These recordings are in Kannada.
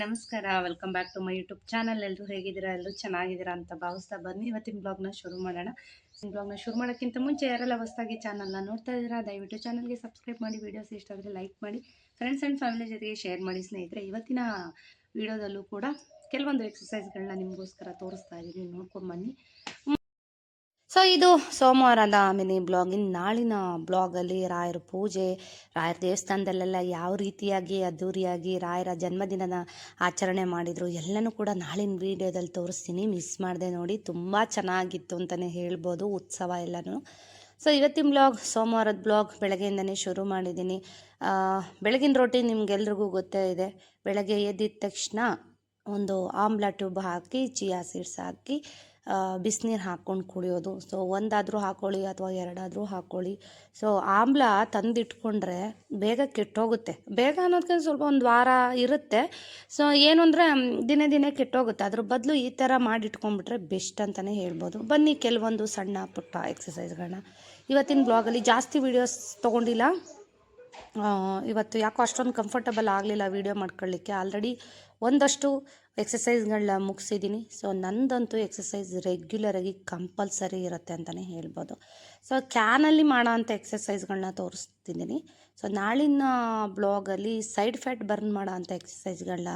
ನಮಸ್ಕಾರ. Welcome back to my YouTube channel. ಎಲ್ಲರೂ ಹೇಗಿದ್ದೀರಾ? ಎಲ್ಲರೂ ಚೆನ್ನಾಗಿದ್ದೀರಾ ಅಂತ ಭಾವಿಸ್ತಾ ಬನ್ನಿ ಇವತ್ತಿನ ಬ್ಲಾಗ್ನ ಶುರು ಮಾಡೋಣ. ಬ್ಲಾಗ್ನ ಶುರು ಮಾಡೋಕ್ಕಿಂತ ಮುಂಚೆ ಯಾರೆಲ್ಲ ಹೊಸದಾಗಿ ಚಾನಲ್ನ ನೋಡ್ತಾ ಇದ್ದೀರಾ ದಯವಿಟ್ಟು ಚಾನಲ್ಗೆ ಸಬ್ಸ್ಕ್ರೈಬ್ ಮಾಡಿ, ವೀಡಿಯೋಸ್ ಇಷ್ಟ ಆದರೆ ಲೈಕ್ ಮಾಡಿ, ಫ್ರೆಂಡ್ಸ್ ಆ್ಯಂಡ್ ಫ್ಯಾಮಿಲಿ ಜೊತೆಗೆ ಶೇರ್ ಮಾಡಿ. ಸ್ನೇಹಿತರೆ, ಇವತ್ತಿನ ವಿಡಿಯೋದಲ್ಲೂ ಕೂಡ ಕೆಲವೊಂದು ಎಕ್ಸಸೈಸ್ಗಳನ್ನ ನಿಮಗೋಸ್ಕರ ತೋರಿಸ್ತಾ ಇದ್ದೀನಿ, ನೋಡ್ಕೊಂಡು ಬನ್ನಿ. ಸೊ ಇದು ಸೋಮವಾರದ ಮಿನಿ ಬ್ಲಾಗಿನ್. ನಾಳಿನ ಬ್ಲಾಗಲ್ಲಿ ರಾಯರ ಪೂಜೆ, ರಾಯರ ದೇವಸ್ಥಾನದಲ್ಲೆಲ್ಲ ಯಾವ ರೀತಿಯಾಗಿ ಅದ್ಧೂರಿಯಾಗಿ ರಾಯರ ಜನ್ಮದಿನದ ಆಚರಣೆ ಮಾಡಿದರು ಎಲ್ಲನೂ ಕೂಡ ನಾಳಿನ ವೀಡಿಯೋದಲ್ಲಿ ತೋರಿಸ್ತೀನಿ. ಮಿಸ್ ಮಾಡಿದೆ ನೋಡಿ, ತುಂಬ ಚೆನ್ನಾಗಿತ್ತು ಅಂತಲೇ ಹೇಳ್ಬೋದು ಉತ್ಸವ ಎಲ್ಲನೂ. ಸೊ ಇವತ್ತಿನ ಬ್ಲಾಗ್ ಸೋಮವಾರದ ಬ್ಲಾಗ್ ಬೆಳಗ್ಗೆಯಿಂದನೇ ಶುರು ಮಾಡಿದ್ದೀನಿ. ಬೆಳಗಿನ ರೊಟೀನ್ ನಿಮ್ಗೆಲ್ರಿಗೂ ಗೊತ್ತೇ ಇದೆ. ಬೆಳಗ್ಗೆ ಎದ್ದಿದ ತಕ್ಷಣ ಒಂದು ಆಮ್ಲ ಟ್ಯೂಬ್ ಹಾಕಿ, ಚಿಯಾ ಸೀಡ್ಸ್ ಹಾಕಿ ಬಿಸಿನೀರು ಹಾಕ್ಕೊಂಡು ಕುಡಿಯೋದು. ಸೊ ಒಂದಾದರೂ ಹಾಕ್ಕೊಳ್ಳಿ ಅಥವಾ ಎರಡಾದರೂ ಹಾಕ್ಕೊಳ್ಳಿ. ಸೊ ಆಮ್ಲ ತಂದಿಟ್ಕೊಂಡ್ರೆ ಬೇಗ ಕೆಟ್ಟೋಗುತ್ತೆ. ಬೇಗ ಅನ್ನೋದಕ್ಕಿಂತ ಸ್ವಲ್ಪ ಒಂದು ವಾರ ಇರುತ್ತೆ. ಸೊ ಏನು ಅಂದರೆ ದಿನೇ ದಿನೇ ಕೆಟ್ಟೋಗುತ್ತೆ. ಅದ್ರ ಬದಲು ಈ ಥರ ಮಾಡಿಟ್ಕೊಂಡ್ಬಿಟ್ರೆ ಬೆಸ್ಟ್ ಅಂತಲೇ ಹೇಳ್ಬೋದು. ಬನ್ನಿ ಕೆಲವೊಂದು ಸಣ್ಣ ಪುಟ್ಟ ಎಕ್ಸಸೈಸ್ಗಳನ್ನ ಇವತ್ತಿನ ಬ್ಲಾಗಲ್ಲಿ ಜಾಸ್ತಿ ವೀಡಿಯೋಸ್ ತೊಗೊಂಡಿಲ್ಲ. ಇವತ್ತು ಯಾಕೋ ಅಷ್ಟೊಂದು ಕಂಫರ್ಟಬಲ್ ಆಗಲಿಲ್ಲ ವೀಡಿಯೋ ಮಾಡ್ಕೊಳ್ಳಿಕ್ಕೆ. ಆಲ್ರೆಡಿ ಒಂದಷ್ಟು ಎಕ್ಸಸೈಸ್ಗಳನ್ನ ಮುಗಿಸಿದ್ದೀನಿ. ಸೊ ನಂದಂತೂ ಎಕ್ಸಸೈಸ್ ರೆಗ್ಯುಲರಾಗಿ ಕಂಪಲ್ಸರಿ ಇರುತ್ತೆ ಅಂತಲೇ ಹೇಳ್ಬೋದು. ಸೊ ಕ್ಯಾನಲ್ಲಿ ಮಾಡೋ ಅಂಥ ಎಕ್ಸಸೈಸ್ಗಳನ್ನ ತೋರಿಸ್ತಿದ್ದೀನಿ. ಸೊ ನಾಳಿನ ಬ್ಲಾಗಲ್ಲಿ ಸೈಡ್ ಫ್ಯಾಟ್ ಬರ್ನ್ ಮಾಡೋ ಅಂಥ ಎಕ್ಸಸೈಸ್ಗಳನ್ನ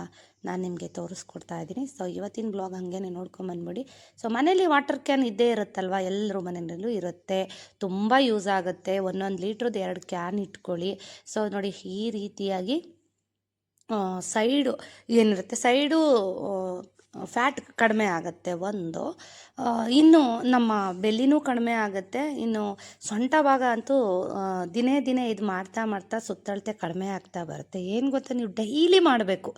ನಾನು ನಿಮಗೆ ತೋರಿಸ್ಕೊಡ್ತಾ ಇದ್ದೀನಿ. ಸೊ ಇವತ್ತಿನ ಬ್ಲಾಗ್ ಹಾಗೇ ನೋಡ್ಕೊಂಬಂದ್ಬಿಡಿ. ಸೊ ಮನೇಲಿ ವಾಟರ್ ಕ್ಯಾನ್ ಇದ್ದೇ ಇರುತ್ತಲ್ವ, ಎಲ್ಲರೂ ಮನೆಯಲ್ಲೂ ಇರುತ್ತೆ. ತುಂಬ ಯೂಸ್ ಆಗುತ್ತೆ. 1 ಲೀಟ್ರದ್ದು 2 ಕ್ಯಾನ್ ಇಟ್ಕೊಳ್ಳಿ. ಸೊ ನೋಡಿ, ಈ ರೀತಿಯಾಗಿ ಸೈಡು ಏನಿರುತ್ತೆ, ಸೈಡು ಫ್ಯಾಟ್ ಕಡಿಮೆ ಆಗುತ್ತೆ ಒಂದು. ಇನ್ನು ನಮ್ಮ ಬೆಲ್ಲಿನೂ ಕಡಿಮೆ ಆಗುತ್ತೆ. ಇನ್ನು ಸೊಂಟ ಭಾಗ ಅಂತೂ ದಿನೇ ದಿನೇ ಇದು ಮಾಡ್ತಾ ಮಾಡ್ತಾ ಸುತ್ತಳತೆ ಕಡಿಮೆ ಆಗ್ತಾ ಬರುತ್ತೆ. ಏನು ಗೊತ್ತಾ, ನೀವು ಡೈಲಿ ಮಾಡಬೇಕು.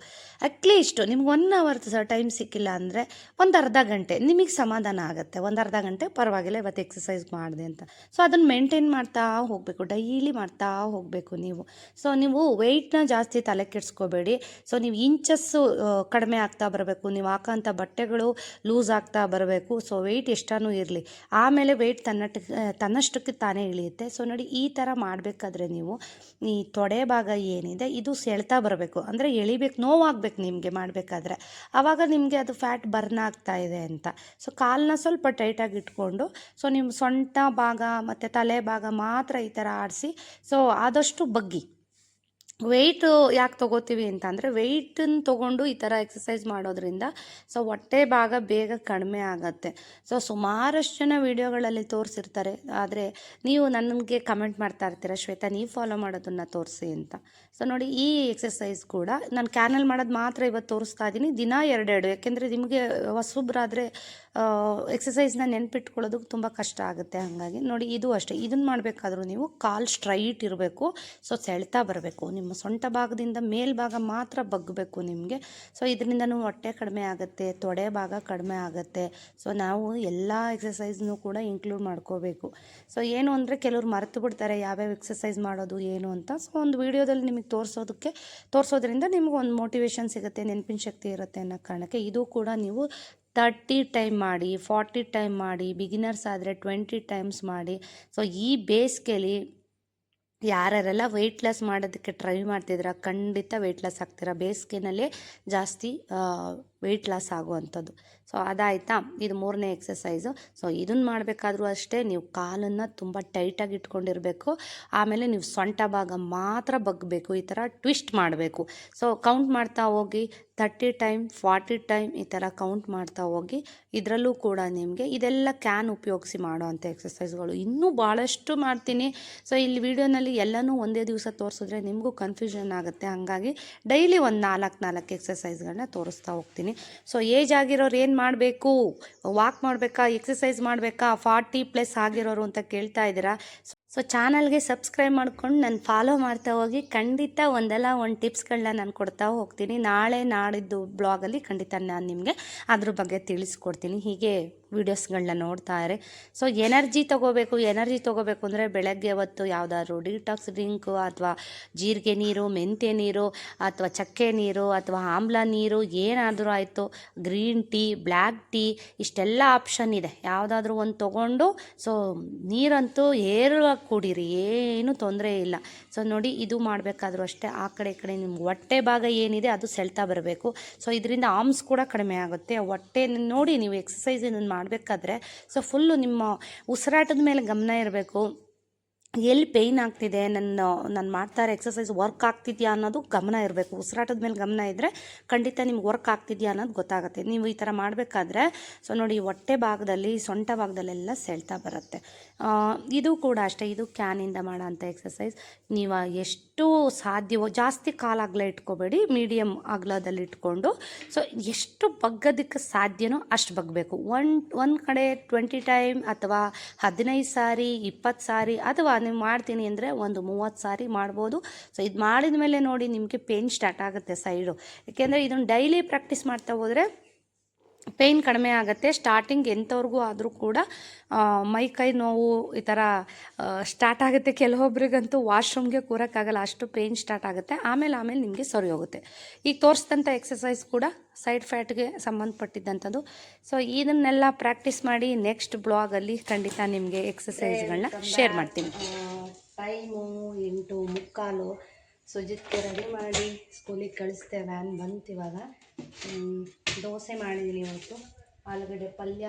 ಅಟ್ಲೀಸ್ಟು ನಿಮ್ಗೆ 1 ಅವರ್ ಟೈಮ್ ಸಿಕ್ಕಿಲ್ಲ ಅಂದರೆ ಒಂದು ಅರ್ಧ ಗಂಟೆ ನಿಮಗೆ ಸಮಾಧಾನ ಆಗುತ್ತೆ. ಒಂದು ಅರ್ಧ ಗಂಟೆ ಪರವಾಗಿಲ್ಲ, ಇವತ್ತು ಎಕ್ಸಸೈಸ್ ಮಾಡಿದೆ ಅಂತ. ಸೊ ಅದನ್ನು ಮೇಂಟೈನ್ ಮಾಡ್ತಾ ಹೋಗಬೇಕು, ಡೈಲಿ ಮಾಡ್ತಾ ಹೋಗಬೇಕು ನೀವು. ಸೊ ನೀವು ವೆಯ್ಟ್ನ ಜಾಸ್ತಿ ತಲೆ ಕೆಡಿಸ್ಕೋಬೇಡಿ. ಸೊ ನೀವು ಇಂಚಸ್ಸು ಕಡಿಮೆ ಆಗ್ತಾ ಬರಬೇಕು. ನೀವು ಹಾಕೋಂಥ ಬಟ್ಟೆಗಳು ಲೂಸ್ ಆಗ್ತಾ ಬರಬೇಕು. ಸೊ ವೆಯ್ಟ್ ಎಷ್ಟಾನೂ ಇರಲಿ, ಆಮೇಲೆ ವೆಯ್ಟ್ ತನ್ನಷ್ಟಕ್ಕೆ ತಾನೇ ಇಳಿಯುತ್ತೆ. ಸೊ ನೋಡಿ, ಈ ಥರ ಮಾಡಬೇಕಾದ್ರೆ ನೀವು ಈ ತೊಡೆ ಭಾಗ ಏನಿದೆ ಇದು ಸೆಳ್ತಾ ಬರಬೇಕು. ಅಂದರೆ ಎಳಿಬೇಕು, ನೋವಾಗಬೇಕು ನಿಮಗೆ ಮಾಡಬೇಕಾದ್ರೆ. ಆವಾಗ ನಿಮಗೆ ಅದು ಫ್ಯಾಟ್ ಬರ್ನ್ ಆಗ್ತಾ ಇದೆ ಅಂತ. ಸೊ ಕಾಲನ್ನ ಸ್ವಲ್ಪ ಟೈಟಾಗಿ ಇಟ್ಕೊಂಡು, ಸೊ ನಿಮ್ಮ ಸೊಂಟ ಭಾಗ ಮತ್ತು ತಲೆ ಭಾಗ ಮಾತ್ರ ಈ ಥರ ಆಡಿಸಿ. ಸೊ ಆದಷ್ಟು ಬಗ್ಗಿ. ವೆಯ್ಟು ಯಾಕೆ ತೊಗೋತೀವಿ ಅಂತಂದರೆ, ವೆಯ್ಟನ್ನು ತೊಗೊಂಡು ಈ ಥರ ಎಕ್ಸಸೈಸ್ ಮಾಡೋದ್ರಿಂದ ಸೊ ಹೊಟ್ಟೆ ಭಾಗ ಬೇಗ ಕಡಿಮೆ ಆಗುತ್ತೆ. ಸೊ ಸುಮಾರಷ್ಟು ಜನ ವೀಡಿಯೋಗಳಲ್ಲಿ ತೋರಿಸಿರ್ತಾರೆ, ಆದರೆ ನೀವು ನನಗೆ ಕಮೆಂಟ್ ಮಾಡ್ತಾ ಇರ್ತೀರ, ಶ್ವೇತಾ ನೀವು ಫಾಲೋ ಮಾಡೋದನ್ನು ತೋರಿಸಿ ಅಂತ. ಸೊ ನೋಡಿ, ಈ ಎಕ್ಸಸೈಸ್ ಕೂಡ ನಾನು ಕ್ಯಾನಲ್ಲಿ ಮಾಡೋದು ಮಾತ್ರ ಇವತ್ತು ತೋರಿಸ್ತಾ ಇದ್ದೀನಿ. ದಿನ 2 ಯಾಕೆಂದರೆ ನಿಮಗೆ ಹೊಸಬ್ರಾದರೆ ಎಕ್ಸಸೈಸ್ನ ನೆನ್ಪಿಟ್ಕೊಳ್ಳೋದಕ್ಕೆ ತುಂಬ ಕಷ್ಟ ಆಗುತ್ತೆ. ಹಾಗಾಗಿ ನೋಡಿ, ಇದು ಅಷ್ಟೇ. ಇದನ್ನು ಮಾಡಬೇಕಾದ್ರೂ ನೀವು ಕಾಲು ಸ್ಟ್ರೈಟ್ ಇರಬೇಕು. ಸೊ ಸೆಳ್ತಾ ಬರಬೇಕು. ನಿಮ್ಮ ಸೊಂಟ ಭಾಗದಿಂದ ಮೇಲ್ಭಾಗ ಮಾತ್ರ ಬಗ್ಗಬೇಕು ನಿಮಗೆ. ಸೊ ಇದರಿಂದನೂ ಹೊಟ್ಟೆ ಕಡಿಮೆ ಆಗುತ್ತೆ, ತೊಡೆ ಭಾಗ ಕಡಿಮೆ ಆಗುತ್ತೆ. ಸೊ ನಾವು ಎಲ್ಲ ಎಕ್ಸಸೈಸ್ನೂ ಕೂಡ ಇನ್ಕ್ಲೂಡ್ ಮಾಡ್ಕೋಬೇಕು. ಸೊ ಏನು ಅಂದರೆ ಕೆಲವ್ರು ಮರೆತು ಬಿಡ್ತಾರೆ ಯಾವ್ಯಾವ ಎಕ್ಸಸೈಸ್ ಮಾಡೋದು ಏನು ಅಂತ. ಸೊ ಒಂದು ವೀಡಿಯೋದಲ್ಲಿ ನಿಮಗೆ ತೋರಿಸೋದ್ರಿಂದ ನಿಮ್ಗೆ ಒಂದು ಮೋಟಿವೇಶನ್ ಸಿಗುತ್ತೆ, ನೆನಪಿನ ಶಕ್ತಿ ಇರುತ್ತೆ ಅನ್ನೋ ಕಾರಣಕ್ಕೆ ಇದು ಕೂಡ ನೀವು 30 ಟೈಮ್ ಮಾಡಿ, 40 ಟೈಮ್ ಮಾಡಿ, ಬಿಗಿನರ್ಸ್ ಆದರೆ 20 ಟೈಮ್ಸ್ ಮಾಡಿ. ಸೊ ಈ ಬೇಸಿಗೆಯಲ್ಲಿ ಯಾರ್ಯಾರೆಲ್ಲ ವೆಯ್ಟ್ ಲಾಸ್ ಮಾಡೋದಕ್ಕೆ ಟ್ರೈ ಮಾಡ್ತಿದ್ದೀರಾ, ಖಂಡಿತ ವೆಯ್ಟ್ ಲಾಸ್ ಆಗ್ತೀರಾ. ಬೇಸಿಗೆನಲ್ಲೇ ಜಾಸ್ತಿ ವೆಯ್ಟ್ ಲಾಸ್ ಆಗುವಂಥದ್ದು. ಸೊ ಅದಾಯಿತಾ, ಇದು 3ನೇ ಎಕ್ಸಸೈಸು. ಸೊ ಇದನ್ನು ಮಾಡಬೇಕಾದ್ರೂ ಅಷ್ಟೇ, ನೀವು ಕಾಲನ್ನು ತುಂಬ ಟೈಟಾಗಿ ಇಟ್ಕೊಂಡಿರಬೇಕು. ಆಮೇಲೆ ನೀವು ಸೊಂಟ ಭಾಗ ಮಾತ್ರ ಬಗ್ಗಬೇಕು, ಈ ಥರ ಟ್ವಿಸ್ಟ್ ಮಾಡಬೇಕು. ಸೊ ಕೌಂಟ್ ಮಾಡ್ತಾ ಹೋಗಿ, 30 ಟೈಮ್ 40 ಟೈಮ್ ಈ ಥರ ಕೌಂಟ್ ಮಾಡ್ತಾ ಹೋಗಿ. ಇದರಲ್ಲೂ ಕೂಡ ನಿಮಗೆ ಇದೆಲ್ಲ ಕ್ಯಾನ್ ಉಪಯೋಗಿಸಿ ಮಾಡೋವಂಥ ಎಕ್ಸಸೈಸ್ಗಳು ಇನ್ನೂ ಭಾಳಷ್ಟು ಮಾಡ್ತೀನಿ. ಸೊ ಇಲ್ಲಿ ವಿಡಿಯೋನಲ್ಲಿ ಎಲ್ಲನೂ ಒಂದೇ ದಿವಸ ತೋರಿಸಿದ್ರೆ ನಿಮಗೂ ಕನ್ಫ್ಯೂಷನ್ ಆಗುತ್ತೆ. ಹಾಗಾಗಿ ಡೈಲಿ ಒಂದು 4 ಎಕ್ಸಸೈಸ್ಗಳನ್ನ ತೋರಿಸ್ತಾ ಹೋಗ್ತೀನಿ. ಸೊ ಏಜ್ ಆಗಿರೋರು ಏನು ಮಾಡಬೇಕು, ವಾಕ್ ಮಾಡಬೇಕಾ, ಎಕ್ಸಸೈಸ್ ಮಾಡಬೇಕಾ, 40+ ಆಗಿರೋರು ಅಂತ ಕೇಳ್ತಾ ಇದ್ದೀರಾ. ಸೊ ಚಾನಲ್ಗೆ ಸಬ್ಸ್ಕ್ರೈಬ್ ಮಾಡ್ಕೊಂಡು ನಾನು ಫಾಲೋ ಮಾಡ್ತಾ ಹೋಗಿ. ಖಂಡಿತ ಒಂದಲ್ಲ ಒಂದು ಟಿಪ್ಸ್ಗಳನ್ನ ನಾನು ಕೊಡ್ತಾ ಹೋಗ್ತೀನಿ. ನಾಳೆ ನಾಡಿದ್ದು ಬ್ಲಾಗಲ್ಲಿ ಖಂಡಿತ ನಾನು ನಿಮಗೆ ಅದ್ರ ಬಗ್ಗೆ ತಿಳಿಸ್ಕೊಡ್ತೀನಿ. ಹೀಗೆ ವೀಡಿಯೋಸ್ಗಳನ್ನ ನೋಡ್ತಾ ಇರಿ. ಸೊ ಎನರ್ಜಿ ತೊಗೋಬೇಕು ಅಂದರೆ ಬೆಳಗ್ಗೆ ಹೊತ್ತು ಯಾವುದಾದ್ರೂ ಡಿಟಾಕ್ಸ್ ಡ್ರಿಂಕು ಅಥವಾ ಜೀರಿಗೆ ನೀರು, ಮೆಂತ್ಯ ನೀರು ಅಥವಾ ಚಕ್ಕೆ ನೀರು ಅಥವಾ ಆಮ್ಲ ನೀರು ಏನಾದರೂ ಆಯಿತು, ಗ್ರೀನ್ ಟೀ, ಬ್ಲ್ಯಾಕ್ ಟೀ, ಇಷ್ಟೆಲ್ಲ ಆಪ್ಷನ್ ಇದೆ. ಯಾವುದಾದ್ರೂ ಒಂದು ತೊಗೊಂಡು ಸೊ ನೀರಂತೂ ಏರವಾಗಿ ಕುಡೀರಿ, ಏನೂ ತೊಂದರೆ ಇಲ್ಲ. ಸೊ ನೋಡಿ, ಇದು ಮಾಡಬೇಕಾದ್ರೂ ಅಷ್ಟೇ ಆ ಕಡೆ ಈ ಕಡೆ ನಿಮ್ಗೆ ಹೊಟ್ಟೆ ಭಾಗ ಏನಿದೆ ಅದು ಸೆಳ್ತಾ ಬರಬೇಕು. ಸೊ ಇದರಿಂದ ಆರ್ಮ್ಸ್ ಕೂಡ ಕಡಿಮೆ ಆಗುತ್ತೆ. ಹೊಟ್ಟೆ ನೋಡಿ, ನೀವು ಎಕ್ಸಸೈಸ್ ಇದನ್ನು ಮಾಡಬೇಕಾದ್ರೆ ಸೊ ಫುಲ್ಲು ನಿಮ್ಮ ಉಸಿರಾಟದ ಮೇಲೆ ಗಮನ ಇರಬೇಕು. ಎಲ್ಲಿ ಪೇಯ್ನ್ ಆಗ್ತಿದೆ, ನಾನು ಮಾಡ್ತಾರೆ ಎಕ್ಸಸೈಸ್ ವರ್ಕ್ ಆಗ್ತಿದೆಯಾ ಅನ್ನೋದು ಗಮನ ಇರಬೇಕು. ಉಸಿರಾಟದ ಮೇಲೆ ಗಮನ ಇದ್ದರೆ ಖಂಡಿತ ನಿಮ್ಗೆ ವರ್ಕ್ ಆಗ್ತಿದೆಯಾ ಅನ್ನೋದು ಗೊತ್ತಾಗುತ್ತೆ. ನೀವು ಈ ಥರ ಮಾಡಬೇಕಾದ್ರೆ ಸೊ ನೋಡಿ, ಹೊಟ್ಟೆ ಭಾಗದಲ್ಲಿ, ಸೊಂಟ ಭಾಗದಲ್ಲೆಲ್ಲ ಸೆಳ್ತಾ ಬರುತ್ತೆ. ಇದು ಕೂಡ ಅಷ್ಟೇ, ಇದು ಕ್ಯಾನಿಂದ ಮಾಡೋ ಅಂಥ ಎಕ್ಸಸೈಸ್. ನೀವು ಎಷ್ಟು ಸಾಧ್ಯವೋ ಜಾಸ್ತಿ ಕಾಲು ಅಗಲ ಇಟ್ಕೋಬೇಡಿ, ಮೀಡಿಯಮ್ ಅಗಲದಲ್ಲಿ ಇಟ್ಕೊಂಡು ಸೊ ಎಷ್ಟು ಬಗ್ಗೋದಕ್ಕೆ ಸಾಧ್ಯನೋ ಅಷ್ಟು ಬಗ್ಗಬೇಕು. ಒಂದು ಕಡೆ 20 ಟೈಮ್ ಅಥವಾ 15 ಸಾರಿ, 20 ಸಾರಿ, ಅಥವಾ ನೀವು ಮಾಡ್ತೀನಿ ಅಂದರೆ ಒಂದು 30 ಸಾರಿ ಮಾಡ್ಬೋದು. ಸೊ ಇದು ಮಾಡಿದ ಮೇಲೆ ನೋಡಿ ನಿಮಗೆ ಪೇಯ್ನ್ ಸ್ಟಾರ್ಟ್ ಆಗುತ್ತೆ ಸೈಡು. ಏಕೆಂದರೆ ಇದನ್ನು ಡೈಲಿ ಪ್ರಾಕ್ಟೀಸ್ ಮಾಡ್ತಾ ಹೋದರೆ ಪೇಯ್ನ್ ಕಡಿಮೆ ಆಗುತ್ತೆ. ಸ್ಟಾರ್ಟಿಂಗ್ ಎಂಥವ್ರಿಗೂ ಆದರೂ ಕೂಡ ಮೈ ಕೈ ನೋವು ಈ ಥರ ಸ್ಟಾರ್ಟ್ ಆಗುತ್ತೆ. ಕೆಲವೊಬ್ರಿಗಂತೂ ವಾಶ್ರೂಮ್ಗೆ ಕೂರೋಕ್ಕಾಗಲ್ಲ, ಅಷ್ಟು ಪೇಯ್ನ್ ಸ್ಟಾರ್ಟ್ ಆಗುತ್ತೆ. ಆಮೇಲೆ ನಿಮಗೆ ಸರಿ ಹೋಗುತ್ತೆ. ಈಗ ತೋರಿಸಿದಂಥ ಎಕ್ಸಸೈಸ್ ಕೂಡ ಸೈಡ್ ಫ್ಯಾಟ್ಗೆ ಸಂಬಂಧಪಟ್ಟಿದ್ದಂಥದ್ದು. ಸೊ ಇದನ್ನೆಲ್ಲ ಪ್ರಾಕ್ಟೀಸ್ ಮಾಡಿ ನೆಕ್ಸ್ಟ್ ಬ್ಲಾಗಲ್ಲಿ ಖಂಡಿತ ನಿಮಗೆ ಎಕ್ಸಸೈಸ್ಗಳನ್ನ ಶೇರ್ ಮಾಡ್ತೀನಿ. ಟೈಮು 8:45. ಸುಜಿತ್ಗೆ ರೆಡಿ ಮಾಡಿ ಸ್ಕೂಲಿಗೆ ಕಳಿಸ್ದೆ, ವ್ಯಾನ್ ಬಂತು ಇವಾಗ. ದೋಸೆ ಮಾಡಿದ್ದೀನಿ ಇವತ್ತು, ಆಲೂಗಡ್ಡೆ ಪಲ್ಯ,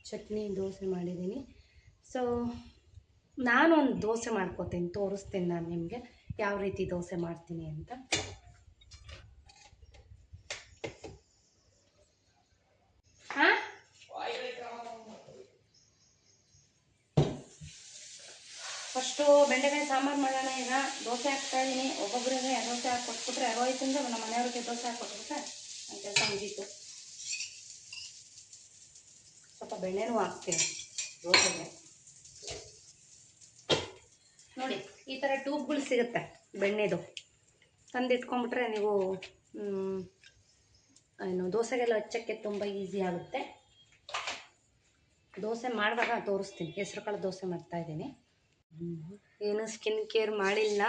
ಚಟ್ನಿ, ದೋಸೆ ಮಾಡಿದ್ದೀನಿ. ಸೊ ನಾನು ಒಂದು ದೋಸೆ ಮಾಡ್ಕೋತೀನಿ, ತೋರಿಸ್ತೀನಿ ನಾನು ನಿಮಗೆ ಯಾವ ರೀತಿ ದೋಸೆ ಮಾಡ್ತೀನಿ ಅಂತ. ಫಸ್ಟು ಬೆಂಡೆಕಾಯಿ ಸಾಂಬಾರು ಮಾಡೋಣ. ಈಗ ದೋಸೆ ಹಾಕ್ತಾಯಿದ್ದೀನಿ. ಒಬ್ಬೊಬ್ಬರಿಗೆ ದೋಸೆ ಹಾಕಿ ಕೊಟ್ಬಿಟ್ರೆ ಆಗೋಯ್ತಂದ್ರೆ ನಮ್ಮ ಮನೆಯವ್ರಿಗೆ ದೋಸೆ ಹಾಕಿ ಕೊಟ್ಬಿಟ್ರೆ ನನ್ನ ಕೆಲಸ ಮುಗೀತು. ಸ್ವಲ್ಪ ಬೆಣ್ಣೆನೂ ಹಾಕ್ತೀನಿ ದೋಸೆಗೆ. ನೋಡಿ, ಈ ಥರ ಟ್ಯೂಬ್ಗಳು ಸಿಗುತ್ತೆ ಬೆಣ್ಣೆದು, ತಂದು ಇಟ್ಕೊಂಡ್ಬಿಟ್ರೆ ನೀವು ದೋಸೆಗೆಲ್ಲ ಹಚ್ಚಕ್ಕೆ ತುಂಬ ಈಸಿ ಆಗುತ್ತೆ. ದೋಸೆ ಮಾಡುವಾಗ ತೋರಿಸ್ತೀನಿ. ಹೆಸರು ಕಾಳು ದೋಸೆ ಮಾಡ್ತಾಯಿದ್ದೀನಿ. ಏನು ಸ್ಕಿನ್ ಕೇರ್ ಮಾಡಿಲ್ಲ,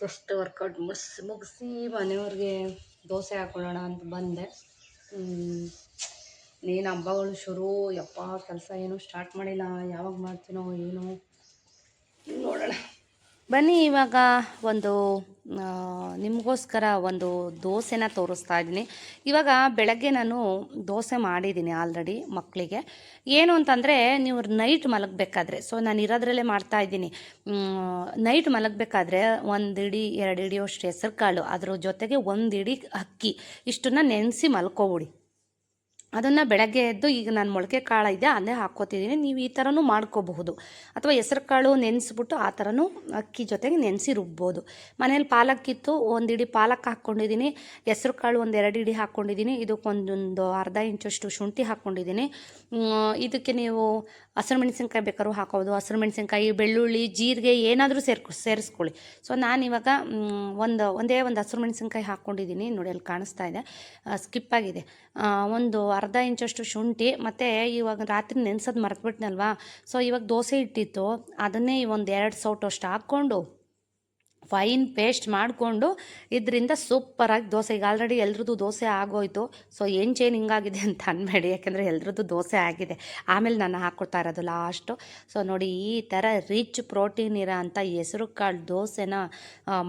ಜಸ್ಟ್ ವರ್ಕೌಟ್ ಮುಗಿಸಿ ಮನೆಯವ್ರಿಗೆ ದೋಸೆ ಹಾಕೊಳ್ಳೋಣ ಅಂತ ಬಂದೆ. ನೀನು ಹಬ್ಬಗಳು ಶುರು, ಯಪ್ಪ ಕೆಲಸ ಏನು ಸ್ಟಾರ್ಟ್ ಮಾಡಿಲ್ಲ, ಯಾವಾಗ ಮಾಡ್ತೀನೋ ಏನೋ ನೋಡೋಣ. ಬನ್ನಿ, ಇವಾಗ ಒಂದು ನಿಮಗೋಸ್ಕರ ಒಂದು ದೋಸೆನ ತೋರಿಸ್ತಾ ಇದ್ದೀನಿ. ಇವಾಗ ಬೆಳಗ್ಗೆ ನಾನು ದೋಸೆ ಮಾಡಿದ್ದೀನಿ ಆಲ್ರೆಡಿ ಮಕ್ಕಳಿಗೆ. ಏನು ಅಂತಂದರೆ, ನೀವು ನೈಟ್ ಮಲಗಬೇಕಾದ್ರೆ, ಸೊ ನಾನು ಇರೋದ್ರಲ್ಲೇ ಮಾಡ್ತಾಯಿದ್ದೀನಿ. ನೈಟ್ ಮಲಗಬೇಕಾದ್ರೆ 1 ಇಡಿ 2 ಇಡಿಯಷ್ಟು ಹೆಸರು ಕಾಳು, ಅದ್ರ ಜೊತೆಗೆ 1 ಇಡಿ ಅಕ್ಕಿ, ಇಷ್ಟನ್ನು ನೆನೆಸಿ ಮಲ್ಕೊಬಿಡಿ. ಅದನ್ನು ಬೆಳಗ್ಗೆ ಎದ್ದು, ಈಗ ನಾನು ಮೊಳಕೆ ಕಾಳು ಇದೆ ಅಲ್ಲೇ ಹಾಕ್ಕೋತಿದ್ದೀನಿ. ನೀವು ಈ ಥರನೂ ಮಾಡ್ಕೋಬಹುದು, ಅಥವಾ ಹೆಸರು ಕಾಳು ನೆನೆಸ್ಬಿಟ್ಟು ಆ ಥರನೂ ಅಕ್ಕಿ ಜೊತೆಗೆ ನೆನೆಸಿ ರುಬ್ಬೋದು. ಮನೇಲಿ ಪಾಲಕ್ಕಿತ್ತು, 1 ಇಡಿ ಪಾಲಕ್ ಹಾಕ್ಕೊಂಡಿದ್ದೀನಿ, ಹೆಸರು ಕಾಳು 1-2 ಇಡಿ ಹಾಕ್ಕೊಂಡಿದ್ದೀನಿ. ಇದಕ್ಕೊಂದೊಂದು ಅರ್ಧ ಇಂಚಷ್ಟು ಶುಂಠಿ ಹಾಕ್ಕೊಂಡಿದ್ದೀನಿ. ಇದಕ್ಕೆ ನೀವು ಹಸಿರು ಮೆಣಸಿನ್ಕಾಯಿ ಬೇಕಾದ್ರೂ ಹಾಕೋದು, ಹಸಿರು ಮೆಣಸಿನ್ಕಾಯಿ, ಬೆಳ್ಳುಳ್ಳಿ, ಜೀರಿಗೆ ಏನಾದರೂ ಸೇರಿಸ್ಕೊಳ್ಳಿ. ಸೊ ನಾನಿವಾಗ ಒಂದೇ ಒಂದು ಹಸಿರು ಮೆಣಸಿನ್ಕಾಯಿ ಹಾಕ್ಕೊಂಡಿದ್ದೀನಿ. ನೋಡಿ, ಅಲ್ಲಿ ಕಾಣಿಸ್ತಾ ಇದೆ, ಸ್ಕಿಪ್ಪಾಗಿದೆ. ಒಂದು ಅರ್ಧ ಇಂಚಷ್ಟು ಶುಂಠಿ, ಮತ್ತು ಇವಾಗ ರಾತ್ರಿ ನೆನೆಸೋದು ಮರೆತುಬಿಟ್ನಲ್ವಾ, ಸೊ ಇವಾಗ ದೋಸೆ ಇಟ್ಟಿತ್ತು, ಅದನ್ನೇ ಒಂದು 2 ಸೌಟಷ್ಟು ಹಾಕ್ಕೊಂಡು ಫೈನ್ ಪೇಸ್ಟ್ ಮಾಡಿಕೊಂಡು ಇದರಿಂದ ಸೂಪರಾಗಿ ದೋಸೆ. ಈಗ ಆಲ್ರೆಡಿ ಎಲ್ರದ್ದು ದೋಸೆ ಆಗೋಯ್ತು. ಸೊ ಏನು ಹಿಂಗಾಗಿದೆ ಅಂತ ಅನ್ಬೇಡಿ, ಯಾಕೆಂದರೆ ಎಲ್ರದ್ದು ದೋಸೆ ಆಗಿದೆ. ಆಮೇಲೆ ನಾನು ಹಾಕ್ಕೊಡ್ತಾ ಇರೋದು ಲಾಸ್ಟು. ಸೊ ನೋಡಿ, ಈ ಥರ ರಿಚ್ ಪ್ರೋಟೀನ್ ಇರೋ ಅಂಥ ಹೆಸರು ಕಾಳು ದೋಸೆನ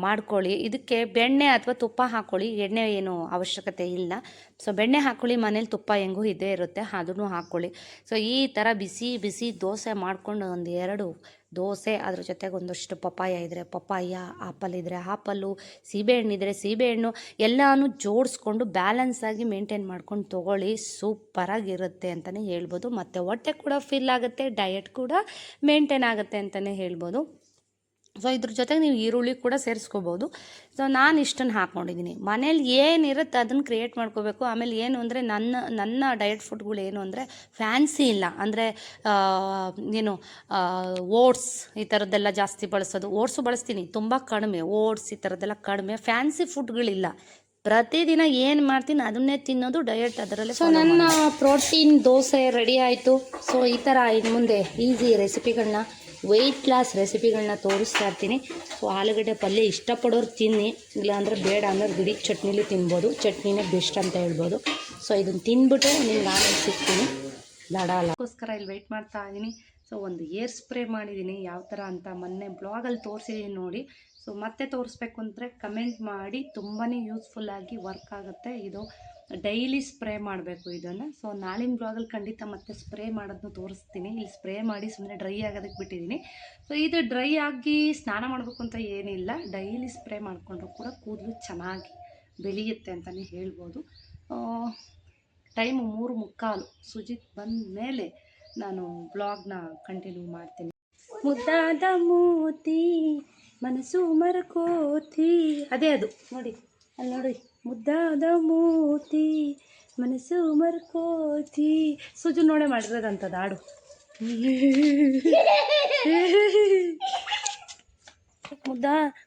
ಮಾಡ್ಕೊಳ್ಳಿ. ಇದಕ್ಕೆ ಬೆಣ್ಣೆ ಅಥವಾ ತುಪ್ಪ ಹಾಕ್ಕೊಳ್ಳಿ, ಎಣ್ಣೆ ಏನು ಅವಶ್ಯಕತೆ ಇಲ್ಲ. ಸೊ ಬೆಣ್ಣೆ ಹಾಕ್ಕೊಳ್ಳಿ, ಮನೇಲಿ ತುಪ್ಪ ಹೆಂಗೂ ಇದೇ ಇರುತ್ತೆ, ಅದನ್ನು ಹಾಕ್ಕೊಳ್ಳಿ. ಸೊ ಈ ಥರ ಬಿಸಿ ಬಿಸಿ ದೋಸೆ ಮಾಡಿಕೊಂಡು 1-2 ದೋಸೆ, ಅದ್ರ ಜೊತೆಗೆ ಒಂದಷ್ಟು ಪಪ್ಪಾಯ ಇದ್ದರೆ ಪಪ್ಪಾಯ, ಆಪಲ್ ಇದ್ದರೆ ಆಪಲ್ಲು, ಸೀಬೆಹಣ್ಣಿದ್ರೆ ಸೀಬೆಹಣ್ಣು, ಎಲ್ಲನೂ ಜೋಡಿಸ್ಕೊಂಡು ಬ್ಯಾಲೆನ್ಸಾಗಿ ಮೇಂಟೈನ್ ಮಾಡ್ಕೊಂಡು ತೊಗೊಳ್ಳಿ. ಸೂಪರಾಗಿರುತ್ತೆ ಅಂತಲೇ ಹೇಳ್ಬೋದು. ಮತ್ತು ಹೊಟ್ಟೆ ಕೂಡ ಫಿಲ್ ಆಗುತ್ತೆ, ಡಯಟ್ ಕೂಡ ಮೇಂಟೈನ್ ಆಗುತ್ತೆ ಅಂತಲೇ ಹೇಳ್ಬೋದು. ಸೊ ಇದ್ರ ಜೊತೆಗೆ ನೀವು ಈರುಳ್ಳಿ ಕೂಡ ಸೇರಿಸ್ಕೋಬೋದು. ಸೊ ನಾನು ಇಷ್ಟನ್ನು ಹಾಕ್ಕೊಂಡಿದ್ದೀನಿ. ಮನೇಲಿ ಏನಿರುತ್ತೆ ಅದನ್ನು ಕ್ರಿಯೇಟ್ ಮಾಡ್ಕೋಬೇಕು. ಆಮೇಲೆ ಏನು ಅಂದರೆ, ನನ್ನ ಡಯಟ್ ಫುಡ್ಗಳು ಏನು ಅಂದರೆ ಫ್ಯಾನ್ಸಿ ಇಲ್ಲ. ಅಂದರೆ ಏನು ಓಟ್ಸ್ ಈ ಥರದ್ದೆಲ್ಲ ಜಾಸ್ತಿ ಬಳಸೋದು. ಓಟ್ಸು ಬಳಸ್ತೀನಿ, ತುಂಬ ಕಡಿಮೆ. ಓಟ್ಸ್ ಈ ಥರದ್ದೆಲ್ಲ ಕಡಿಮೆ, ಫ್ಯಾನ್ಸಿ ಫುಡ್ಗಳಿಲ್ಲ. ಪ್ರತಿದಿನ ಏನು ಮಾಡ್ತೀನಿ ಅದನ್ನೇ ತಿನ್ನೋದು, ಡಯಟ್ ಅದರಲ್ಲೇ. ಸೊ ನನ್ನ ಪ್ರೋಟೀನ್ ದೋಸೆ ರೆಡಿ ಆಯಿತು. ಸೊ ಈ ಥರ ಇನ್ನು ಮುಂದೆ ಈಸಿ ರೆಸಿಪಿಗಳನ್ನ, ವೆಯ್ಟ್ ಲಾಸ್ ರೆಸಿಪಿಗಳನ್ನ ತೋರಿಸ್ತಾ ಇರ್ತೀನಿ. ಸೊ ಆಲೂಗಡ್ಡೆ ಪಲ್ಯ ಇಷ್ಟಪಡೋರು ತಿನ್ನಿ, ಇಲ್ಲಾಂದರೆ ಬೇಡ ಅಂದರೆ ಬಿಡಿ ಚಟ್ನಿಲಿ ತಿನ್ಬೋದು, ಚಟ್ನಿನೇ ಬೆಸ್ಟ್ ಅಂತ ಹೇಳ್ಬೋದು. ಸೊ ಇದನ್ನು ತಿಂದ್ಬಿಟ್ಟು ನಿಮ್ಗೆ ಆಮೇಲೆ ಸಿಗ್ತೀನಿ, ದಡ ಅಲ್ಲ ಅದಕ್ಕೋಸ್ಕರ ಇಲ್ಲಿ ವೆಯ್ಟ್ ಮಾಡ್ತಾ ಇದ್ದೀನಿ. ಸೊ ಒಂದು ಏರ್ ಸ್ಪ್ರೇ ಮಾಡಿದ್ದೀನಿ, ಯಾವ ಥರ ಅಂತ ಮೊನ್ನೆ ಬ್ಲಾಗಲ್ಲಿ ತೋರಿಸಿದ್ದೀನಿ ನೋಡಿ. ಸೊ ಮತ್ತೆ ತೋರಿಸ್ಬೇಕು ಅಂದರೆ ಕಮೆಂಟ್ ಮಾಡಿ, ತುಂಬಾ ಯೂಸ್ಫುಲ್ಲಾಗಿ ವರ್ಕ್ ಆಗುತ್ತೆ ಇದು. ಡೈಲಿ ಸ್ಪ್ರೇ ಮಾಡಬೇಕು ಇದನ್ನು. ಸೊ ನಾಳಿನ ಬ್ಲಾಗಲ್ಲಿ ಖಂಡಿತ ಮತ್ತೆ ಸ್ಪ್ರೇ ಮಾಡೋದನ್ನ ತೋರಿಸ್ತೀನಿ. ಇಲ್ಲಿ ಸ್ಪ್ರೇ ಮಾಡಿ ಸುಮ್ಮನೆ ಡ್ರೈ ಆಗೋದಕ್ಕೆ ಬಿಟ್ಟಿದ್ದೀನಿ. ಸೊ ಇದು ಡ್ರೈ ಆಗಿ ಸ್ನಾನ ಮಾಡಬೇಕು ಅಂತ ಏನಿಲ್ಲ, ಡೈಲಿ ಸ್ಪ್ರೇ ಮಾಡಿಕೊಂಡ್ರು ಕೂಡ ಕೂದಲು ಚೆನ್ನಾಗಿ ಬೆಳೆಯುತ್ತೆ ಅಂತಲೇ ಹೇಳ್ಬೋದು. ಟೈಮು 3:45. ಸುಜಿತ್ ಬಂದ ಮೇಲೆ ನಾನು ಬ್ಲಾಗ್ನ ಕಂಟಿನ್ಯೂ ಮಾಡ್ತೀನಿ. ಮುದ್ದಾದ ಮೂತಿ ಮನಸ್ಸು ಮರಕೋತಿ, ಅದೇ ಅದು ನೋಡಿ, ಅಲ್ಲಿ ನೋಡಿ, ಮುದ್ದಾದ ಮೂತಿ ಮನಸ್ಸು ಮರ್ಕೋತಿ, ಸುಜು ನೋಡೇ ಮಾಡಿರೋದಂಥದ್ದು ಹಾಡು.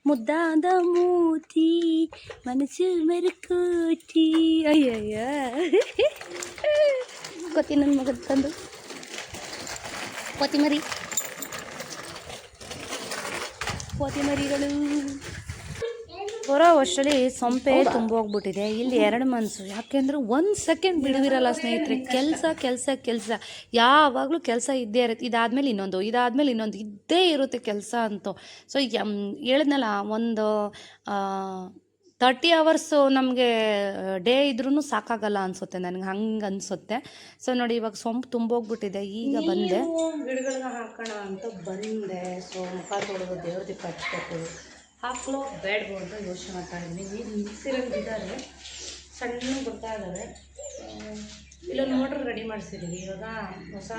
ಮುದ್ದಾದ ಮೂತಿ ಮನಸ್ಸು ಮರ್ಕೋತಿ, ಅಯ್ಯಯ್ಯ ಕೋತಿ ನನ್ನ ಮಗದ ತಂದು ಕೋತಿ ಮರಿಗಳು ಬರೋ ವರ್ಷದಲ್ಲಿ ಸೊಂಪೆ ತುಂಬೋಗ್ಬಿಟ್ಟಿದೆ. ಇಲ್ಲಿ 2 ಮನ್ಸು, ಯಾಕೆಂದರೆ 1 ಸೆಕೆಂಡ್ ಬಿಡುವಿರಲ್ಲ ಸ್ನೇಹಿತರೆ. ಕೆಲಸ ಯಾವಾಗಲೂ ಕೆಲಸ ಇದ್ದೇ ಇರುತ್ತೆ. ಇದಾದಮೇಲೆ ಇನ್ನೊಂದು ಇದ್ದೇ ಇರುತ್ತೆ ಕೆಲಸ ಅಂತೂ. ಸೊ ಹೇಳಿದ್ನಲ್ಲ, ಒಂದು 30 ಅವರ್ಸು ನಮಗೆ ಡೇ ಇದ್ರೂ ಸಾಕಾಗಲ್ಲ ಅನಿಸುತ್ತೆ ನನಗೆ, ಹಂಗೆ ಅನಿಸುತ್ತೆ. ಸೊ ನೋಡಿ, ಇವಾಗ ಸೊಂಪು ತುಂಬೋಗ್ಬಿಟ್ಟಿದೆ. ಈಗ ಬಂದೆ, ಗಿಡಗಳನ್ನ ಹಾಕೋಣ ಅಂತ ಬಂದೆ. ಸೊ ಮುಖ ತೊಳೆದು ದೇವ್ರ ದೀಪ ಹಚ್ಬೇಕು, ಹಾಕ್ಲೋ ಬೇಡವೋ ಅಂತ ಯೋಚನೆ ಮಾಡ್ತಾ ಇದ್ದೀನಿ. ನೀರು ನಿಲ್ಸಿರೋದಿದ್ದಾರೆ, ಸಣ್ಣ ಬರ್ತಾ ಇದ್ದಾವೆ. ಇಲ್ಲೊಂದು ಮೋಟ್ರ್ ರೆಡಿ ಮಾಡಿಸಿದ್ದೀವಿ. ಇವಾಗ ಹೊಸ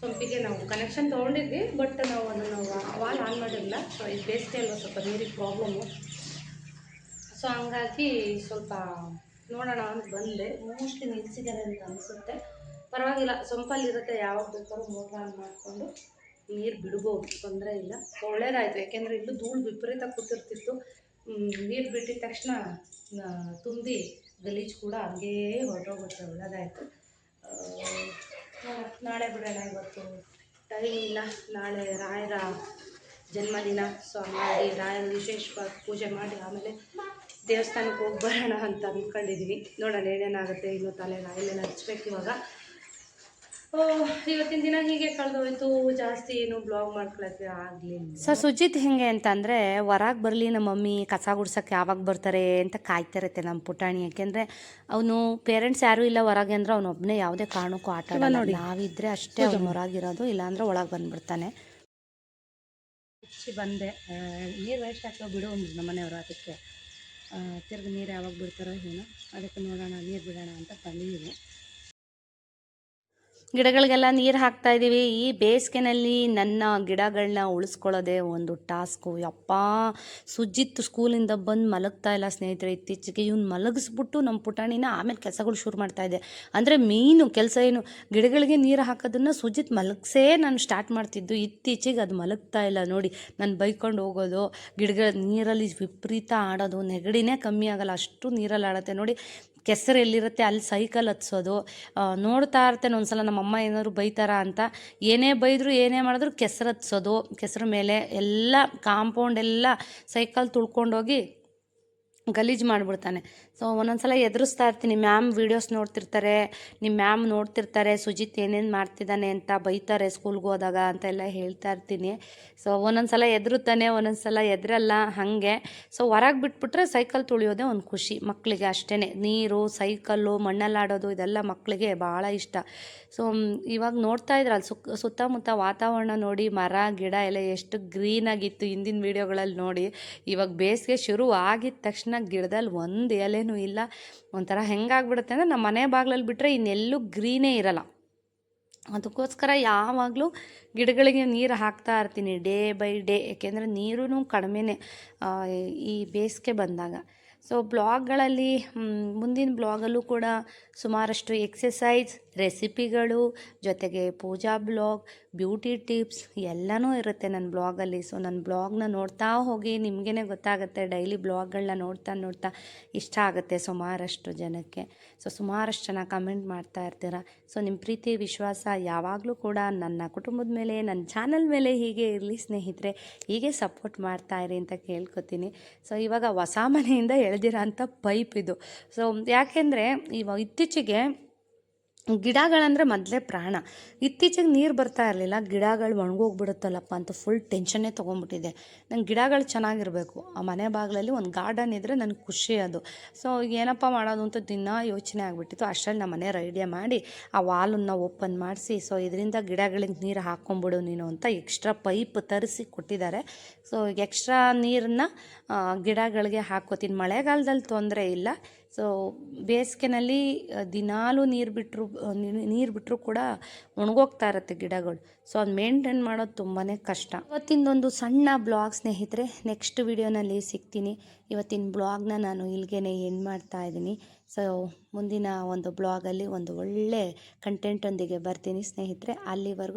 ಸೊಂಪಿಗೆ ನಾವು ಕನೆಕ್ಷನ್ ತೊಗೊಂಡಿದ್ವಿ, ಬಟ್ ನಾವು ಅದನ್ನು ವಾಲ್ ಆನ್ ಮಾಡಿರಲಿಲ್ಲ. ಸೊ ಇದು ಬೇಸಿಗೆ ಅಲ್ವ, ಸ್ವಲ್ಪ ನೀರಿಗೆ ಪ್ರಾಬ್ಲಮ್ಮು. ಸೊ ಹಂಗಾಗಿ ಸ್ವಲ್ಪ ನೋಡೋಣ ಅಂತ ಬಂದೆ. ಮೋಸ್ಟ್ಲಿ ನಿಲ್ಸಿದ್ದಾರೆ ಅಂತ ಅನಿಸುತ್ತೆ. ಪರವಾಗಿಲ್ಲ, ಸೊಂಪಲ್ಲಿರುತ್ತೆ, ಯಾವಾಗ ಬೇಕಾದ್ರೂ ಮೋಟ್ರ್ ಆನ್ ಮಾಡಿಕೊಂಡು ನೀರು ಬಿಡ್ಬೋದು, ತೊಂದರೆ ಇಲ್ಲ. ಒಳ್ಳೇದಾಯಿತು, ಯಾಕೆಂದರೆ ಇಲ್ಲೂ ಧೂಳು ವಿಪರೀತ ಕೂತಿರ್ತಿತ್ತು. ನೀರು ಬಿಟ್ಟಿದ ತಕ್ಷಣ ತುಂಬಿ ಗಲೀಜು ಕೂಡ ಹಂಗೇ ಹೊರಟೋಗುತ್ತೆ. ಒಳ್ಳೇದಾಯಿತು. ನಾಳೆ ಬಿಡೋಣ, ಇವತ್ತು ಟೈಮ್ ಇಲ್ಲ. ನಾಳೆ ರಾಯರ ಜನ್ಮದಿನ. ಸೊ ಹಂಗಾಗಿ ರಾಯರ ವಿಶೇಷವಾಗಿ ಪೂಜೆ ಮಾಡಿ ಆಮೇಲೆ ದೇವಸ್ಥಾನಕ್ಕೆ ಹೋಗಿ ಬರೋಣ ಅಂತ ಅಂದ್ಕೊಂಡಿದ್ದೀನಿ. ನೋಡೋಣ ಏನೇನಾಗುತ್ತೆ. ಇನ್ನು ತಲೆಗೆ ಆಯಿಲೆಲ್ಲ ಹಚ್ಬೇಕು ಇವಾಗ. ಇವತ್ತಿನ ದಿನ ಹೀಗೆ ಕಳೆದೋಯ್ತು. ಜಾಸ್ತಿ ಏನು ಬ್ಲಾಗ್ ಮಾಡ್ಕೊಳಕ್ಕೆ ಆಗಲಿಲ್ಲ. ಸೊ ಸುಜಿತ್ ಹೆಂಗೆ ಅಂತಂದರೆ, ಹೊರಗೆ ಬರಲಿ ನಮ್ಮ ಮಮ್ಮಿ ಕಸ ಗುಡ್ಸೋಕ್ಕೆ ಯಾವಾಗ ಬರ್ತಾರೆ ಅಂತ ಕಾಯ್ತಾ ಇರುತ್ತೆ ನಮ್ಮ ಪುಟಾಣಿ. ಯಾಕೆಂದರೆ ಅವನು ಪೇರೆಂಟ್ಸ್ ಯಾರೂ ಇಲ್ಲ ಹೊರಗೆ ಅಂದರೆ ಅವನೊಬ್ಬನೇ ಯಾವುದೇ ಕಾರಣಕ್ಕೂ ಆಟ ಆಡಲ್ಲ. ನಾವಿದ್ದರೆ ಅಷ್ಟೇ ಅವ್ನು ಹೊರಗಿರೋದು, ಇಲ್ಲಾಂದರೆ ಒಳಗೆ ಬಂದುಬಿಡ್ತಾನೆ. ಬಂದೆ, ನೀರು ವೇಸ್ಟ್ ಹಾಕೋ ಬಿಡು ಅಂದ್ರು ನಮ್ಮ ಮನೆಯವರು. ಅದಕ್ಕೆ ತಿರ್ಗಿ ನೀರು ಯಾವಾಗ ಬಿಡ್ತಾರೋ ಏನೋ, ಅದಕ್ಕೆ ನೋಡೋಣ, ನೀರು ಬಿಡೋಣ ಅಂತ ಬಂದಿದ್ದೀನಿ. ಗಿಡಗಳಿಗೆಲ್ಲ ನೀರು ಹಾಕ್ತಾಯಿದ್ದೀವಿ. ಈ ಬೇಸಿಗೆನಲ್ಲಿ ನನ್ನ ಗಿಡಗಳನ್ನ ಉಳಿಸ್ಕೊಳ್ಳೋದೇ ಒಂದು ಟಾಸ್ಕು. ಯಪ್ಪ, ಸುಜಿತ್ ಸ್ಕೂಲಿಂದ ಬಂದು ಮಲಗ್ತಾ ಇಲ್ಲ ಸ್ನೇಹಿತರೆ. ಇತ್ತೀಚೆಗೆ ಇವ್ನು ಮಲಗಿಸ್ಬಿಟ್ಟು ನಮ್ಮ ಪುಟಾಣಿನ ಆಮೇಲೆ ಕೆಲಸಗಳು ಶುರು ಮಾಡ್ತಾಯಿದ್ದೆ. ಅಂದರೆ ಮೇಯ್ನು ಕೆಲಸ ಏನು, ಗಿಡಗಳಿಗೆ ನೀರು ಹಾಕೋದನ್ನು ಸುಜಿತ್ ಮಲಗಿಸೇ ನಾನು ಸ್ಟಾರ್ಟ್ ಮಾಡ್ತಿದ್ದು. ಇತ್ತೀಚೆಗೆ ಅದು ಮಲಗ್ತಾ ಇಲ್ಲ ನೋಡಿ. ನಾನು ಬೈಕೊಂಡು ಹೋಗೋದು, ಗಿಡಗಳ ನೀರಲ್ಲಿ ವಿಪರೀತ ಆಡೋದು, ನೆಗಡಿನೇ ಕಮ್ಮಿ ಆಗಲ್ಲ, ಅಷ್ಟು ನೀರಲ್ಲಿ ಆಡುತ್ತೆ ನೋಡಿ. ಕೆಸರು ಎಲ್ಲಿರುತ್ತೆ ಅಲ್ಲಿ ಸೈಕಲ್ ಹತ್ಸೋದು ನೋಡ್ತಾ ಇರ್ತೇನೆ. ಒಂದ್ಸಲ ನಮ್ಮಮ್ಮ ಏನಾದ್ರು ಬೈತಾರ ಅಂತ, ಏನೇ ಬೈದ್ರು ಏನೇ ಮಾಡಿದ್ರು ಕೆಸರು ಹತ್ಸೋದು, ಕೆಸರು ಮೇಲೆ ಎಲ್ಲ ಕಾಂಪೌಂಡ್ ಎಲ್ಲ ಸೈಕಲ್ ತುಳ್ಕೊಂಡೋಗಿ ಗಲೀಜು ಮಾಡಿಬಿಡ್ತಾನೆ. ಸೊ ಒಂದೊಂದು ಸಲ ಎದುರಿಸ್ತಾ ಇರ್ತೀನಿ. ಮ್ಯಾಮ್ ವೀಡಿಯೋಸ್ ನೋಡ್ತಿರ್ತಾರೆ, ನಿಮ್ಮ ಮ್ಯಾಮ್ ನೋಡ್ತಿರ್ತಾರೆ, ಸುಜಿತ್ ಏನೇನು ಮಾಡ್ತಿದ್ದಾನೆ ಅಂತ ಬೈತಾರೆ ಸ್ಕೂಲ್ಗೆ ಹೋದಾಗ ಅಂತೆಲ್ಲ ಹೇಳ್ತಾ ಇರ್ತೀನಿ. ಸೊ ಒಂದೊಂದು ಸಲ ಎದುರುತ್ತಾನೆ, ಒಂದೊಂದು ಸಲ ಎದುರಲ್ಲ, ಹಾಗೆ. ಸೊ ಹೊರಗೆ ಬಿಟ್ಬಿಟ್ರೆ ಸೈಕಲ್ ತುಳಿಯೋದೇ ಒಂದು ಖುಷಿ ಮಕ್ಕಳಿಗೆ, ಅಷ್ಟೇ. ನೀರು, ಸೈಕಲ್ಲು, ಮಣ್ಣಲ್ಲಿ ಆಡೋದು ಇದೆಲ್ಲ ಮಕ್ಕಳಿಗೆ ಭಾಳ ಇಷ್ಟ. ಸೊ ಇವಾಗ ನೋಡ್ತಾ ಇದ್ರಲ್ಲ ಸುತ್ತಮುತ್ತ ವಾತಾವರಣ ನೋಡಿ, ಮರ ಗಿಡ ಎಲ್ಲ ಎಷ್ಟು ಗ್ರೀನಾಗಿತ್ತು ಹಿಂದಿನ ವೀಡಿಯೋಗಳಲ್ಲಿ ನೋಡಿ. ಇವಾಗ ಬೇಸಿಗೆ ಶುರು ಆಗಿದ ತಕ್ಷಣ ಗಿಡದಲ್ಲಿ ಒಂದು ಎಲೆನೂ ಇಲ್ಲ. ಒಂಥರ ಹೆಂಗಾಗ್ಬಿಡುತ್ತೆ ಅಂದರೆ, ನಮ್ಮ ಮನೆ ಬಾಗಿಲಲ್ಲಿ ಬಿಟ್ಟರೆ ಇನ್ನೆಲ್ಲೂ ಗ್ರೀನೇ ಇರಲ್ಲ. ಅದಕ್ಕೋಸ್ಕರ ಯಾವಾಗಲೂ ಗಿಡಗಳಿಗೆ ನೀರು ಹಾಕ್ತಾ ಇರ್ತೀನಿ ಡೇ ಬೈ ಡೇ. ಏಕೆಂದರೆ ನೀರೂ ಕಡಿಮೆನೇ ಈ ಬೇಸಿಗೆ ಬಂದಾಗ. ಸೊ ಬ್ಲಾಗ್ಗಳಲ್ಲಿ ಮುಂದಿನ ಬ್ಲಾಗಲ್ಲೂ ಕೂಡ ಸುಮಾರಷ್ಟು ಎಕ್ಸಸೈಸ್ ರೆಸಿಪಿಗಳು ಜೊತೆಗೆ ಪೂಜಾ ಬ್ಲಾಗ್ ಬ್ಯೂಟಿ ಟಿಪ್ಸ್ ಎಲ್ಲನೂ ಇರುತ್ತೆ ನನ್ನ ಬ್ಲಾಗಲ್ಲಿ. ಸೊ ನನ್ನ ಬ್ಲಾಗ್ನ ನೋಡ್ತಾ ಹೋಗಿ ನಿಮಗೇ ಗೊತ್ತಾಗುತ್ತೆ. ಡೈಲಿ ಬ್ಲಾಗ್ಗಳನ್ನ ನೋಡ್ತಾ ನೋಡ್ತಾ ಇಷ್ಟ ಆಗುತ್ತೆ ಸುಮಾರಷ್ಟು ಜನಕ್ಕೆ. ಸೊ ಸುಮಾರಷ್ಟು ಜನ ಕಮೆಂಟ್ ಮಾಡ್ತಾ ಇರ್ತೀರ. ಸೊ ನಿಮ್ಮ ಪ್ರೀತಿ ವಿಶ್ವಾಸ ಯಾವಾಗಲೂ ಕೂಡ ನನ್ನ ಕುಟುಂಬದ ಮೇಲೆ ನನ್ನ ಚಾನಲ್ ಮೇಲೆ ಹೀಗೆ ಇರಲಿ ಸ್ನೇಹಿತರೆ. ಹೀಗೆ ಸಪೋರ್ಟ್ ಮಾಡ್ತಾ ಇರಿ ಅಂತ ಕೇಳ್ಕೊತೀನಿ. ಸೊ ಇವಾಗ ಹೊಸ ಮನೆಯಿಂದ ಎಳೆದಿರೋ ಅಂಥ ಪೈಪ್ ಇದು. ಸೊ ಯಾಕೆಂದರೆ ಇತ್ತೀಚೆಗೆ ಗಿಡಗಳಂದರೆ ಮೊದಲೇ ಪ್ರಾಣ. ಇತ್ತೀಚೆಗೆ ನೀರು ಬರ್ತಾ ಇರಲಿಲ್ಲ, ಗಿಡಗಳು ಒಣಗೋಗ್ಬಿಡುತ್ತಲ್ಲಪ್ಪ ಅಂತ ಫುಲ್ ಟೆನ್ಷನ್ನೇ ತೊಗೊಂಡ್ಬಿಟ್ಟಿದೆ. ನಂಗೆ ಗಿಡಗಳು ಚೆನ್ನಾಗಿರಬೇಕು, ಆ ಮನೆ ಬಾಗಿಲಲ್ಲಿ ಒಂದು ಗಾರ್ಡನ್ ಇದ್ದರೆ ನನಗೆ ಖುಷಿ ಅದು. ಸೊ ಏನಪ್ಪ ಮಾಡೋದು ಅಂತ ದಿನ ಯೋಚನೆ ಆಗಿಬಿಟ್ಟಿತ್ತು. ಅಷ್ಟರಲ್ಲಿ ನಮ್ಮ ಮನೆಯವ್ರು ಐಡಿಯಾ ಮಾಡಿ ಆ ವಾಲನ್ನು ಓಪನ್ ಮಾಡಿಸಿ, ಸೊ ಇದರಿಂದ ಗಿಡಗಳಿಗೆ ನೀರು ಹಾಕ್ಕೊಂಬಿಡು ನೀನು ಅಂತ ಎಕ್ಸ್ಟ್ರಾ ಪೈಪ್ ತರಿಸಿ ಕೊಟ್ಟಿದ್ದಾರೆ. ಸೊ ಎಕ್ಸ್ಟ್ರಾ ನೀರನ್ನು ಗಿಡಗಳಿಗೆ ಹಾಕ್ಕೋತೀನಿ. ಮಳೆಗಾಲದಲ್ಲಿ ತೊಂದರೆ ಇಲ್ಲ. ಸೊ ಬೇಸಿಗೆನಲ್ಲಿ ದಿನಾಲೂ ನೀರು ಬಿಟ್ಟರೂ ಕೂಡ ಒಣಗೋಗ್ತಾ ಇರುತ್ತೆ ಗಿಡಗಳು. ಸೊ ಅದು ಮೇಂಟೈನ್ ಮಾಡೋದು ತುಂಬಾ ಕಷ್ಟ. ಇವತ್ತಿಂದೊಂದು ಸಣ್ಣ ಬ್ಲಾಗ್ ಸ್ನೇಹಿತರೆ. ನೆಕ್ಸ್ಟ್ ವಿಡಿಯೋನಲ್ಲಿ ಸಿಗ್ತೀನಿ. ಇವತ್ತಿನ ಬ್ಲಾಗ್ನ ನಾನು ಇಲ್ಲಿಗೆ ಎಂಡ್ ಮಾಡ್ತಾ ಇದ್ದೀನಿ. ಸೊ ಮುಂದಿನ ಒಂದು ಬ್ಲಾಗಲ್ಲಿ ಒಂದು ಒಳ್ಳೆ ಕಂಟೆಂಟೊಂದಿಗೆ ಬರ್ತೀನಿ ಸ್ನೇಹಿತರೆ. ಅಲ್ಲಿವರೆಗೂ